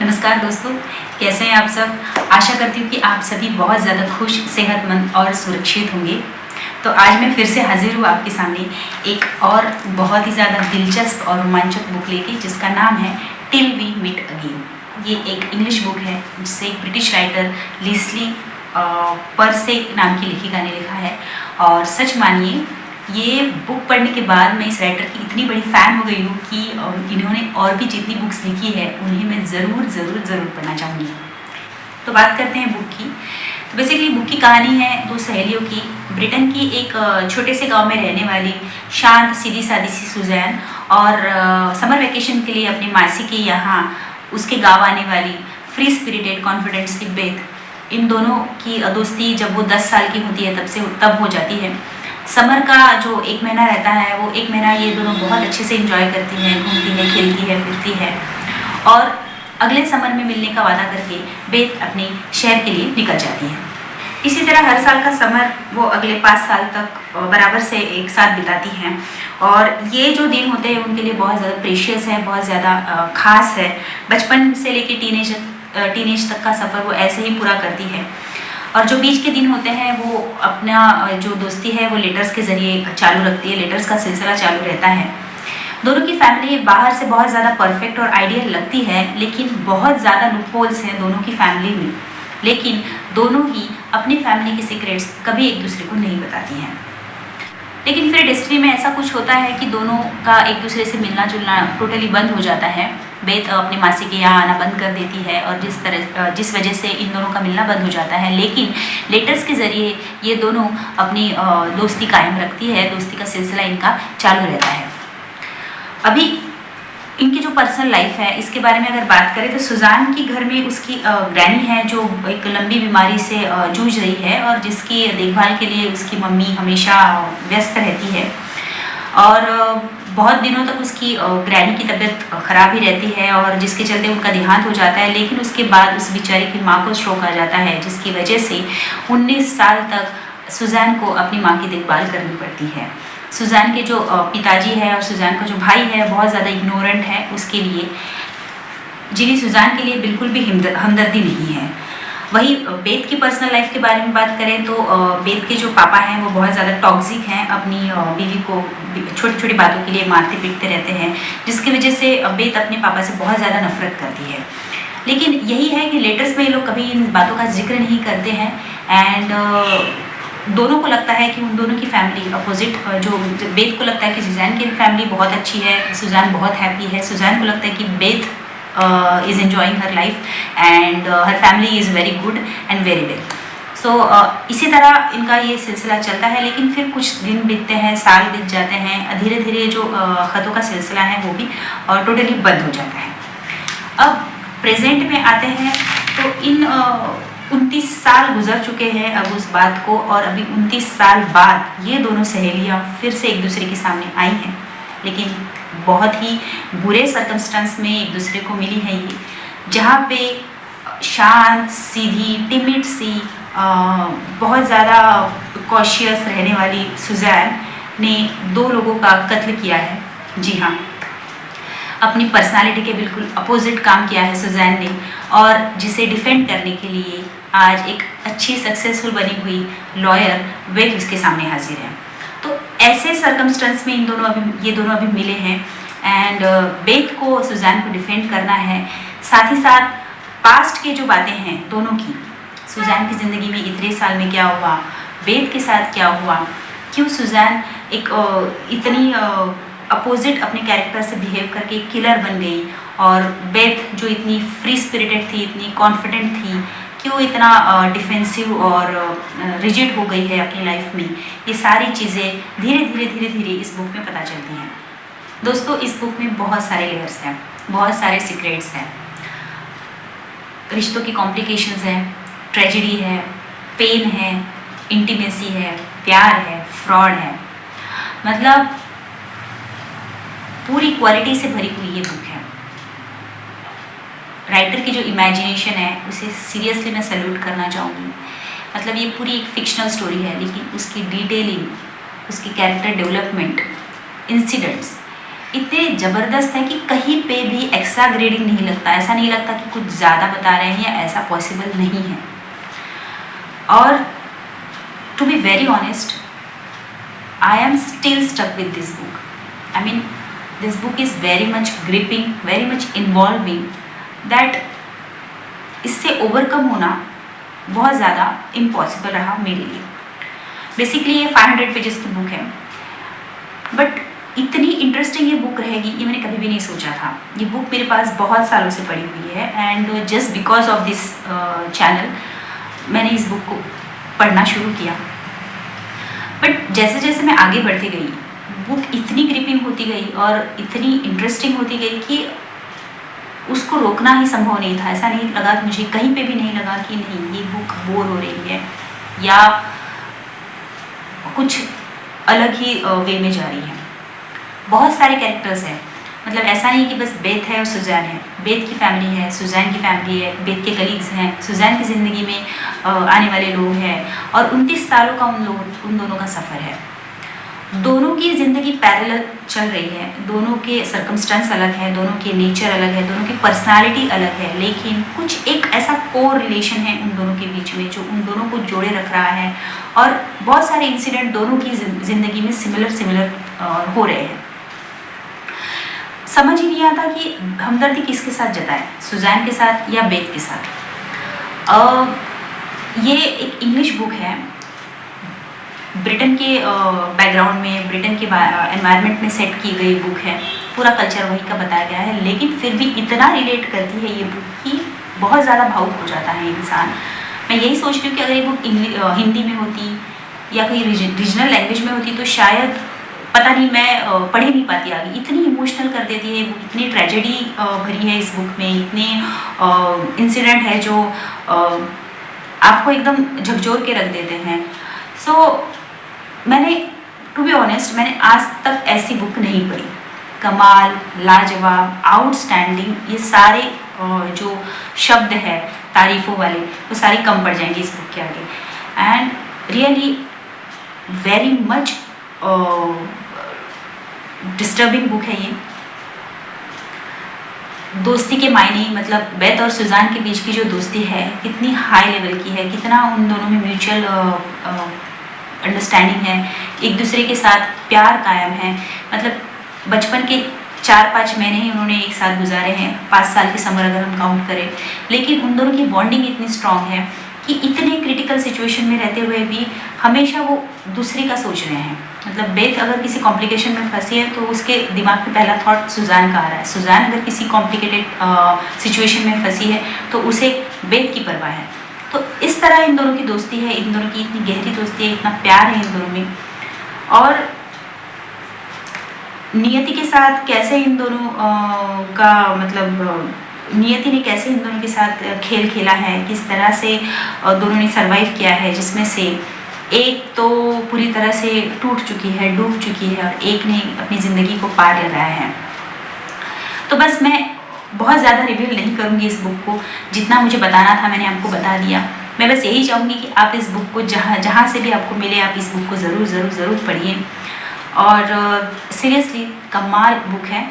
नमस्कार दोस्तों, कैसे हैं आप सब। आशा करती हूँ कि आप सभी बहुत ज़्यादा खुश, सेहतमंद और सुरक्षित होंगे। तो आज मैं फिर से हाजिर हूँ आपके सामने एक और बहुत ही ज़्यादा दिलचस्प और रोमांचक बुक लेके, जिसका नाम है टिल वी मीट अगेन। ये एक इंग्लिश बुक है जिसे एक ब्रिटिश राइटर लेस्ली पर्से नाम की लेखिका ने लिखा है। और सच मानिए, ये बुक पढ़ने के बाद मैं इस राइटर की इतनी बड़ी फ़ैन हो गई हूँ कि इन्होंने और भी जितनी बुक्स लिखी है उन्हें मैं ज़रूर पढ़ना चाहूँगी। तो बात करते हैं बुक की। तो बेसिकली बुक की कहानी है दो सहेलियों की। ब्रिटेन की एक छोटे से गांव में रहने वाली शांत सीधी सादी सी सुजैन और समर वेकेशन के लिए अपनी मासी के यहाँ उसके गाँव आने वाली फ्री स्पिरिटेड कॉन्फिडेंट सी बेथ। इन दोनों की दोस्ती जब वो 10 साल की होती है तब हो जाती है। समर का जो एक महीना रहता है, वो एक महीना ये दोनों बहुत अच्छे से एंजॉय करती हैं, घूमती है, खेलती है, फिरती है। और अगले समर में मिलने का वादा करके बेथ अपने शहर के लिए निकल जाती है। इसी तरह हर साल का समर वो अगले 5 साल तक बराबर से एक साथ बिताती हैं। और ये जो दिन होते हैं उनके लिए बहुत ज़्यादा प्रेशियस है, बहुत ज़्यादा ख़ास है। बचपन से लेके टीनेज तक का सफ़र वो ऐसे ही पूरा करती है। और जो बीच के दिन होते हैं वो अपना जो दोस्ती है वो लेटर्स के ज़रिए चालू रखती है। लेटर्स का सिलसिला चालू रहता है। दोनों की फैमिली बाहर से बहुत ज़्यादा परफेक्ट और आइडियल लगती है, लेकिन बहुत ज़्यादा लूपहोल्स हैं दोनों की फैमिली में। लेकिन दोनों ही अपनी फैमिली के सीक्रेट्स कभी एक दूसरे को नहीं बताती हैं। लेकिन फिर डेस्टिनी में ऐसा कुछ होता है कि दोनों का एक दूसरे से मिलना जुलना टोटली बंद हो जाता है। बेथ अपनी मासी के यहाँ आना बंद कर देती है और जिस वजह से इन दोनों का मिलना बंद हो जाता है। लेकिन लेटर्स के ज़रिए ये दोनों अपनी दोस्ती कायम रखती है। दोस्ती का सिलसिला इनका चालू रहता है। अभी इनकी जो पर्सनल लाइफ है इसके बारे में अगर बात करें तो सुजान की घर में उसकी ग्रैनी है जो एक लंबी बीमारी से जूझ रही है और जिसकी देखभाल के लिए उसकी मम्मी हमेशा व्यस्त रहती है। और बहुत दिनों तक उसकी ग्रैनी की तबीयत ख़राब ही रहती है और जिसके चलते उनका देहांत हो जाता है। लेकिन उसके बाद उस बेचारी की माँ को स्ट्रोक आ जाता है, जिसकी वजह से 19 साल तक सुजान को अपनी माँ की देखभाल करनी पड़ती है। सुजान के जो पिताजी है और सुजान का जो भाई है बहुत ज़्यादा इग्नोरेंट है उसके लिए, जिन्हें सुजान के लिए बिल्कुल भी हमदर्दी नहीं है। वही बेथ की पर्सनल लाइफ के बारे में बात करें तो बेथ के जो पापा हैं वो बहुत ज़्यादा टॉक्सिक हैं। अपनी बीवी को छोटी छोटी बातों के लिए मारते पीटते रहते हैं, जिसकी वजह से बेथ अपने पापा से बहुत ज़्यादा नफरत करती है। लेकिन यही है कि लेटर्स में ये लोग कभी इन बातों का जिक्र नहीं करते हैं। एंड दोनों को लगता है कि उन दोनों की फैमिली अपोजिट, जो बेथ को लगता है कि सुजान की फैमिली बहुत अच्छी है, सुजान बहुत हैप्पी है। सुजान को लगता है कि Beth is enjoying her life and her family is very good and very well. So इसी तरह इनका ये सिलसिला चलता है। लेकिन फिर कुछ दिन बीतते हैं, साल बीत जाते हैं। धीरे धीरे जो ख़तों का सिलसिला है वो भी टोटली बंद हो जाता है। अब प्रेजेंट में आते हैं तो इन 29 साल गुजर चुके हैं अब उस बात को, और अभी 29 साल बाद ये दोनों सहेलियाँ फिर से एक दूसरे के सामने आई हैं। लेकिन बहुत ही बुरे सर्कमस्टेंस में एक दूसरे को मिली है ये, जहाँ पे शांत सीधी टिमिड सी बहुत ज़्यादा कॉशियस रहने वाली सुजैन ने 2 लोगों का कत्ल किया है। जी हाँ, अपनी पर्सनालिटी के बिल्कुल अपोजिट काम किया है सुजैन ने, और जिसे डिफेंड करने के लिए आज एक अच्छी सक्सेसफुल बनी हुई लॉयर बेथ उसके सामने हाजिर है। तो ऐसे सर्कमस्टेंस में ये दोनों अभी मिले हैं एंड बेथ को सुजान को डिफेंड करना है। साथ ही साथ पास्ट की जो बातें हैं दोनों की, सुजान की ज़िंदगी में इतने साल में क्या हुआ, बेथ के साथ क्या हुआ, क्यों सुजान एक इतनी अपोजिट अपने कैरेक्टर से बिहेव करके किलर बन गई, और बेथ जो इतनी फ्री स्पिरिटेड थी, इतनी कॉन्फिडेंट थी, क्यों इतना डिफेंसिव और रिजिड हो गई है अपनी लाइफ में। ये सारी चीज़ें धीरे धीरे इस बुक में पता चलती हैं। दोस्तों, इस बुक में बहुत सारे लेयर्स हैं, बहुत सारे सीक्रेट्स हैं, रिश्तों की कॉम्प्लिकेशंस हैं, ट्रेजेडी है, पेन है, इंटीमेसी है, प्यार है, फ्रॉड है। मतलब पूरी क्वालिटी से भरी हुई ये बुक है। राइटर की जो इमेजिनेशन है उसे सीरियसली मैं सैल्यूट करना चाहूँगी। मतलब ये पूरी एक फिक्शनल स्टोरी है, लेकिन उसकी डिटेलिंग, उसकी कैरेक्टर डेवलपमेंट, इंसिडेंट्स इतने ज़बरदस्त है कि कहीं पे भी एक्स्ट्रा ग्रेडिंग नहीं लगता, ऐसा नहीं लगता कि कुछ ज़्यादा बता रहे हैं या ऐसा पॉसिबल नहीं है। और to be very honest, I am still stuck with this book. I mean this book is very much gripping, very much involving, that इससे ओवरकम होना बहुत ज़्यादा इम्पॉसिबल रहा मेरे लिए। बेसिकली ये 500 पेजेस की बुक है, बट इतनी इंटरेस्टिंग ये बुक रहेगी ये मैंने कभी भी नहीं सोचा था। ये बुक मेरे पास बहुत सालों से पड़ी हुई है and just because of this channel मैंने इस बुक को पढ़ना शुरू किया। बट जैसे जैसे मैं आगे बढ़ती गई, बुक इतनी ग्रिपिंग होती गई और इतनी इंटरेस्टिंग होती गई कि उसको रोकना ही संभव नहीं था। ऐसा नहीं लगा, मुझे कहीं पे भी नहीं लगा कि नहीं ये बुक बोर हो रही है या कुछ अलग ही वे में जा रही है। बहुत सारे कैरेक्टर्स हैं, मतलब ऐसा नहीं कि बस बेथ है और सुजैन है। बेथ की फैमिली है, सुजैन की फैमिली है, बेथ के कलीग्स हैं, सुजैन की ज़िंदगी में आने वाले लोग हैं और 29 सालों का उन दोनों का सफ़र है। दोनों की ज़िंदगी पैरेलल चल रही है, दोनों के सर्कमस्टेंस अलग है, दोनों के नेचर अलग है, दोनों की पर्सनालिटी अलग है, लेकिन कुछ एक ऐसा कोर रिलेशन है उन दोनों के बीच में जो उन दोनों को जोड़े रख रहा है। और बहुत सारे इंसिडेंट दोनों की ज़िंदगी में सिमिलर हो रहे हैं। समझ ही नहीं आता कि हमदर्दी किसके साथ जताएं, सुजैन के साथ या बेथ के साथ। ये एक इंग्लिश बुक है, ब्रिटेन के बैकग्राउंड में, ब्रिटेन के एनवायरनमेंट में सेट की गई बुक है। पूरा कल्चर वहीं का बताया गया है, लेकिन फिर भी इतना रिलेट करती है ये बुक कि बहुत ज़्यादा भावुक हो जाता है इंसान। मैं यही सोच रही हूँ कि अगर ये बुक हिंदी में होती या कोई रीजनल लैंग्वेज में होती तो शायद पता नहीं मैं पढ़ ही नहीं पाती आगे। इतनी इमोशनल कर देती है ये बुक, इतनी ट्रेजेडी भरी है इस बुक में, इतने इंसिडेंट है जो आपको एकदम झकझोर के रख देते हैं। सो मैंने टू बी ऑनेस्ट मैंने आज तक ऐसी बुक नहीं पढ़ी। कमाल, लाजवाब, आउटस्टैंडिंग, ये सारे जो शब्द है तारीफ़ों वाले वो सारी कम पड़ जाएंगी इस बुक के आगे। And really very much disturbing book है ये। दोस्ती के मायने, मतलब बेथ और सुजैन के बीच की जो दोस्ती है कितनी हाई लेवल की है, कितना उन दोनों में म्यूचुअल अंडरस्टैंडिंग है, एक दूसरे के साथ प्यार कायम है। मतलब बचपन के 4-5 महीने ही उन्होंने एक साथ गुजारे हैं, 5 साल की समर अगर हम काउंट करें, लेकिन उन दोनों की बॉन्डिंग इतनी स्ट्रांग है कि इतने क्रिटिकल सिचुएशन में रहते हुए भी हमेशा वो दूसरे का सोच रहे हैं। मतलब बेथ अगर किसी कॉम्प्लिकेशन में फंसी है तो उसके दिमाग में पहला थॉट सुजैन का आ रहा है, सुजैन अगर किसी कॉम्प्लिकेटेड सिचुएशन में फंसी है तो उसे बेथ की परवाह है। तो इस तरह इन दोनों की दोस्ती है, इन दोनों की इतनी गहरी दोस्ती है, इतना प्यार है इन दोनों में। और नियति के साथ कैसे इन दोनों का मतलब नियति ने कैसे इन दोनों के साथ खेल खेला है, किस तरह से दोनों ने सरवाइव किया है, जिसमें से एक तो पूरी तरह से टूट चुकी है, डूब चुकी है और एक ने अपनी ज़िंदगी को पार लगाया है। तो बस मैं बहुत ज़्यादा रिवील नहीं करूँगी इस बुक को, जितना मुझे बताना था मैंने आपको बता दिया। मैं बस यही चाहूँगी कि आप इस बुक को जहाँ से भी आपको मिले आप इस बुक को ज़रूर पढ़िए। और सीरियसली कमाल बुक है।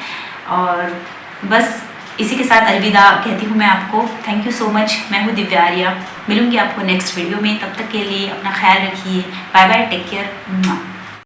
और बस इसी के साथ अलविदा कहती हूँ मैं आपको। Thank you so much. मैं हूँ दिव्या आर्या, मिलूँगी आपको नेक्स्ट वीडियो में। तब तक के लिए अपना ख्याल रखिए। Bye bye, take care.